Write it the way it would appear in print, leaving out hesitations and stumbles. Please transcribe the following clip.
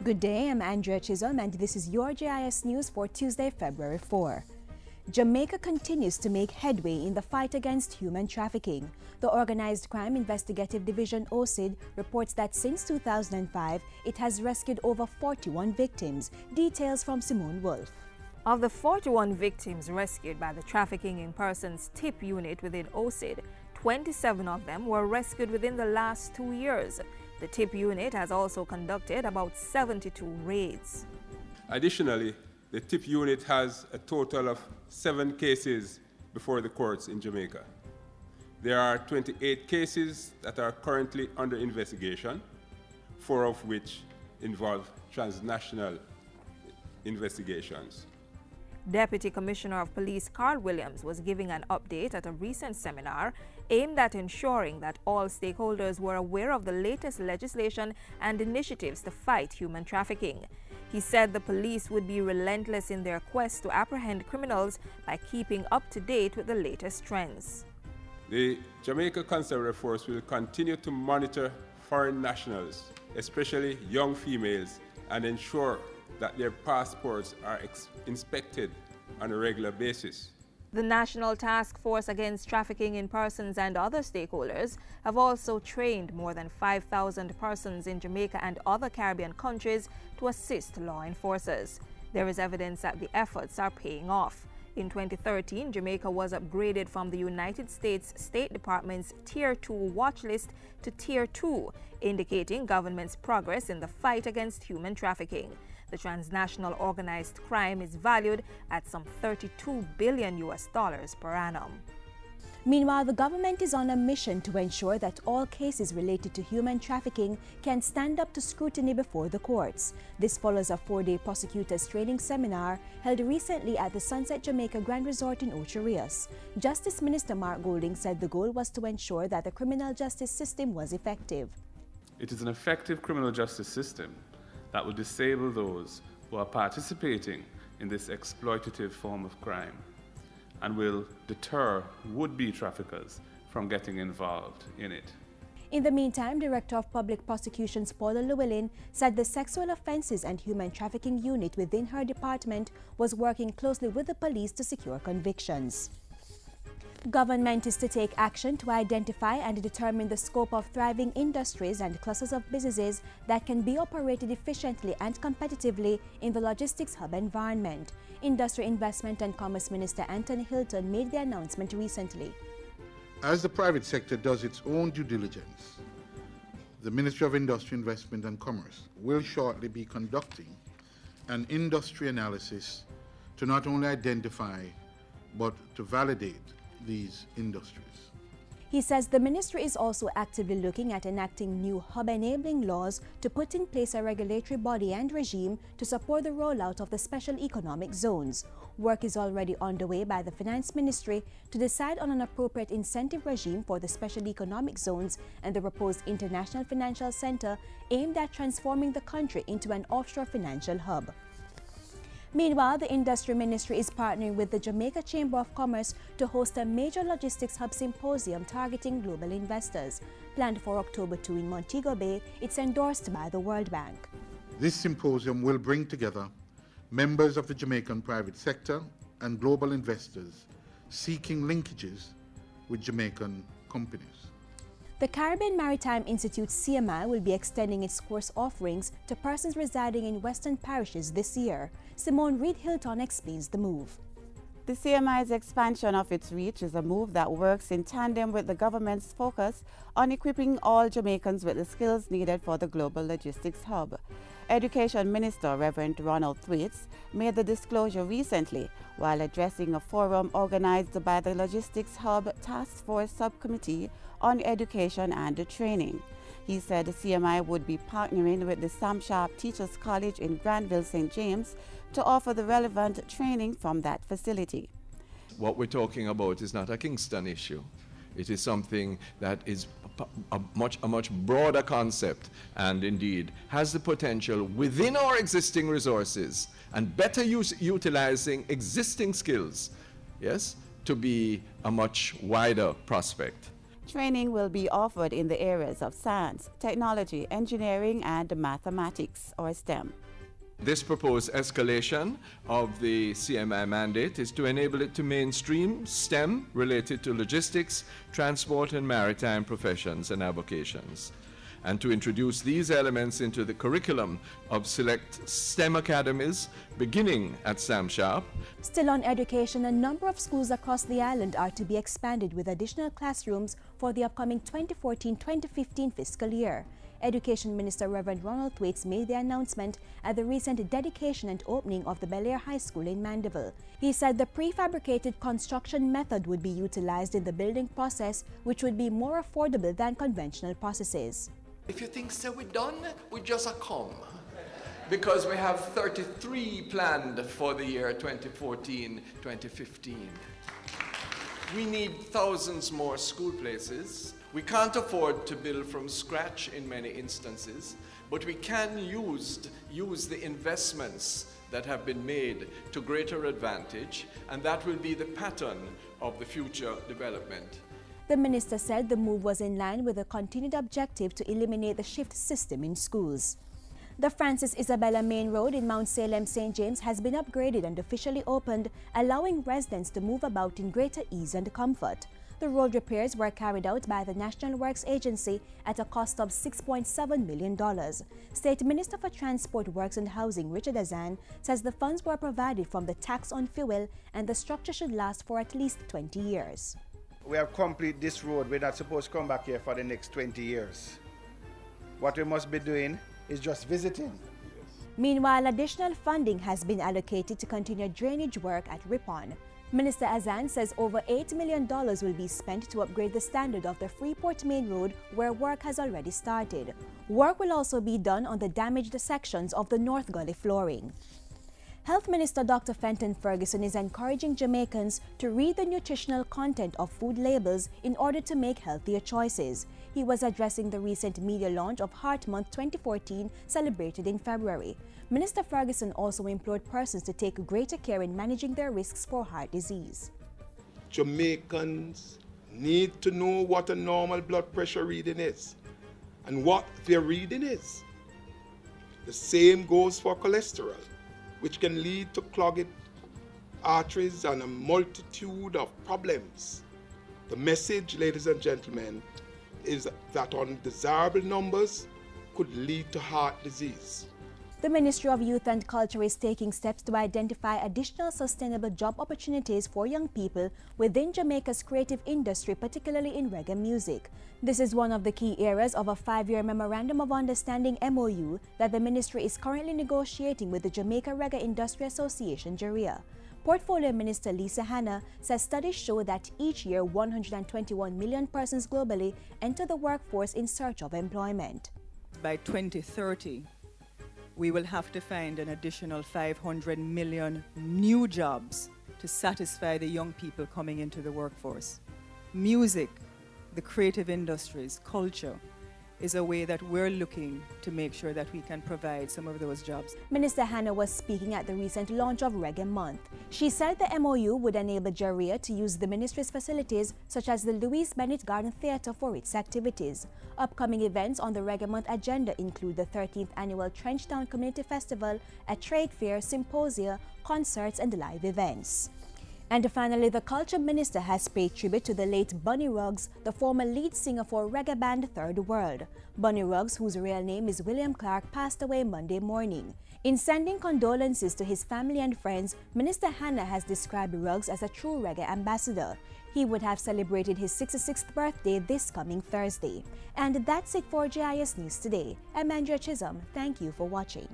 Good day, I'm Andrea Chisholm and this is your JIS News for Tuesday, February 4. Jamaica continues to make headway in the fight against human trafficking. The Organized Crime Investigative Division OCID reports that since 2005, it has rescued over 41 victims. Details from Simone Wolf. Of the 41 victims rescued by the Trafficking in Persons TIP unit within OCID, 27 of them were rescued within the last 2 years. The TIP unit has also conducted about 72 raids. Additionally, the TIP unit has a total of 7 cases before the courts in Jamaica. There are 28 cases that are currently under investigation, 4 of which involve transnational investigations. Deputy Commissioner of Police Carl Williams was giving an update at a recent seminar aimed at ensuring that all stakeholders were aware of the latest legislation and initiatives to fight human trafficking. He said the police would be relentless in their quest to apprehend criminals by keeping up to date with the latest trends. The Jamaica Constabulary Force will continue to monitor foreign nationals, especially young females, and ensure that their passports are inspected on a regular basis. The National Task Force Against Trafficking in Persons and other stakeholders have also trained more than 5,000 persons in Jamaica and other Caribbean countries to assist law enforcers. There is evidence that the efforts are paying off. In 2013, Jamaica was upgraded from the United States State Department's Tier 2 watch list to Tier 2, indicating government's progress in the fight against human trafficking. The transnational organized crime is valued at some $32 billion per annum. Meanwhile, the government is on a mission to ensure that all cases related to human trafficking can stand up to scrutiny before the courts. This follows a 4-day Prosecutors Training seminar held recently at the Sunset Jamaica Grand Resort in Ocho Rios. Justice Minister Mark Golding said the goal was to ensure that the criminal justice system was effective. It is an effective criminal justice system that will disable those who are participating in this exploitative form of crime and will deter would-be traffickers from getting involved in it. In the meantime, Director of Public Prosecutions Paula Llewellyn said the Sexual Offences and Human Trafficking Unit within her department was working closely with the police to secure convictions. Government is to take action to identify and determine the scope of thriving industries and clusters of businesses that can be operated efficiently and competitively in the logistics hub environment. Industry, Investment and Commerce Minister Anthony Hilton made the announcement recently. As the private sector does its own due diligence, the Ministry of Industry, Investment and Commerce will shortly be conducting an industry analysis to not only identify but to validate these industries. He says the ministry is also actively looking at enacting new hub-enabling laws to put in place a regulatory body and regime to support the rollout of the special economic zones. Work is already underway by the Finance Ministry to decide on an appropriate incentive regime for the special economic zones and the proposed International Financial Center aimed at transforming the country into an offshore financial hub. Meanwhile, the Industry Ministry is partnering with the Jamaica Chamber of Commerce to host a major logistics hub symposium targeting global investors. Planned for October 2 in Montego Bay, it's endorsed by the World Bank. This symposium will bring together members of the Jamaican private sector and global investors seeking linkages with Jamaican companies. The Caribbean Maritime Institute CMI will be extending its course offerings to persons residing in Western parishes this year. Simone Reid-Hilton explains the move. The CMI's expansion of its reach is a move that works in tandem with the government's focus on equipping all Jamaicans with the skills needed for the global logistics hub. Education Minister Reverend Ronald Thwaites made the disclosure recently while addressing a forum organized by the Logistics Hub Task Force Subcommittee on Education and Training. He said the CMI would be partnering with the Sam Sharp Teachers College in Granville, St. James to offer the relevant training from that facility. What we're talking about is not a Kingston issue. It is something that is a much broader concept and indeed has the potential within our existing resources and better utilizing existing skills, yes, to be a much wider prospect. Training will be offered in the areas of science, technology, engineering, and mathematics, or STEM. This proposed escalation of the CMI mandate is to enable it to mainstream STEM related to logistics, transport, and maritime professions and avocations, and to introduce these elements into the curriculum of select STEM academies, beginning at Sam Sharp. Still on education, a number of schools across the island are to be expanded with additional classrooms for the upcoming 2014-2015 fiscal year. Education Minister Reverend Ronald Thwaites made the announcement at the recent dedication and opening of the Bel Air High School in Mandeville. He said the prefabricated construction method would be utilized in the building process, which would be more affordable than conventional processes. If you think so we're done, we just come. Because we have 33 planned for the year 2014-2015. We need thousands more school places. We can't afford to build from scratch in many instances, but we can use the investments that have been made to greater advantage, and that will be the pattern of the future development. The minister said the move was in line with a continued objective to eliminate the shift system in schools. The Francis Isabella Main Road in Mount Salem, St. James has been upgraded and officially opened, allowing residents to move about in greater ease and comfort. The road repairs were carried out by the National Works Agency at a cost of $6.7 million. State Minister for Transport, Works and Housing, Richard Azan, says the funds were provided from the tax on fuel and the structure should last for at least 20 years. We have completed this road. We're not supposed to come back here for the next 20 years. What we must be doing is just visiting. Meanwhile, additional funding has been allocated to continue drainage work at Ripon. Minister Azan says over $8 million will be spent to upgrade the standard of the Freeport Main Road, where work has already started. Work will also be done on the damaged sections of the North Gully flooring. Health Minister Dr. Fenton Ferguson is encouraging Jamaicans to read the nutritional content of food labels in order to make healthier choices. He was addressing the recent media launch of Heart Month 2014, celebrated in February. Minister Ferguson also implored persons to take greater care in managing their risks for heart disease. Jamaicans need to know what a normal blood pressure reading is and what their reading is. The same goes for cholesterol, which can lead to clogged arteries and a multitude of problems. The message, ladies and gentlemen, is that undesirable numbers could lead to heart disease. The Ministry of Youth and Culture is taking steps to identify additional sustainable job opportunities for young people within Jamaica's creative industry, particularly in reggae music. This is one of the key areas of a 5-year Memorandum of Understanding MOU that the ministry is currently negotiating with the Jamaica Reggae Industry Association, JIS. Portfolio Minister Lisa Hanna says studies show that each year 121 million persons globally enter the workforce in search of employment. By 2030, we will have to find an additional 500 million new jobs to satisfy the young people coming into the workforce. Music, the creative industries, culture is a way that we're looking to make sure that we can provide some of those jobs. Minister Hanna was speaking at the recent launch of Reggae Month. She said the MOU would enable JIS to use the ministry's facilities such as the Louise Bennett Garden Theatre for its activities. Upcoming events on the Reggae Month agenda include the 13th Annual Trenchtown Community Festival, a trade fair, symposia, concerts and live events. And finally, the Culture Minister has paid tribute to the late Bunny Ruggs, the former lead singer for reggae band Third World. Bunny Ruggs, whose real name is William Clark, passed away Monday morning. In sending condolences to his family and friends, Minister Hanna has described Ruggs as a true reggae ambassador. He would have celebrated his 66th birthday this coming Thursday. And that's it for JIS News Today. I'm Andrea Chisholm. Thank you for watching.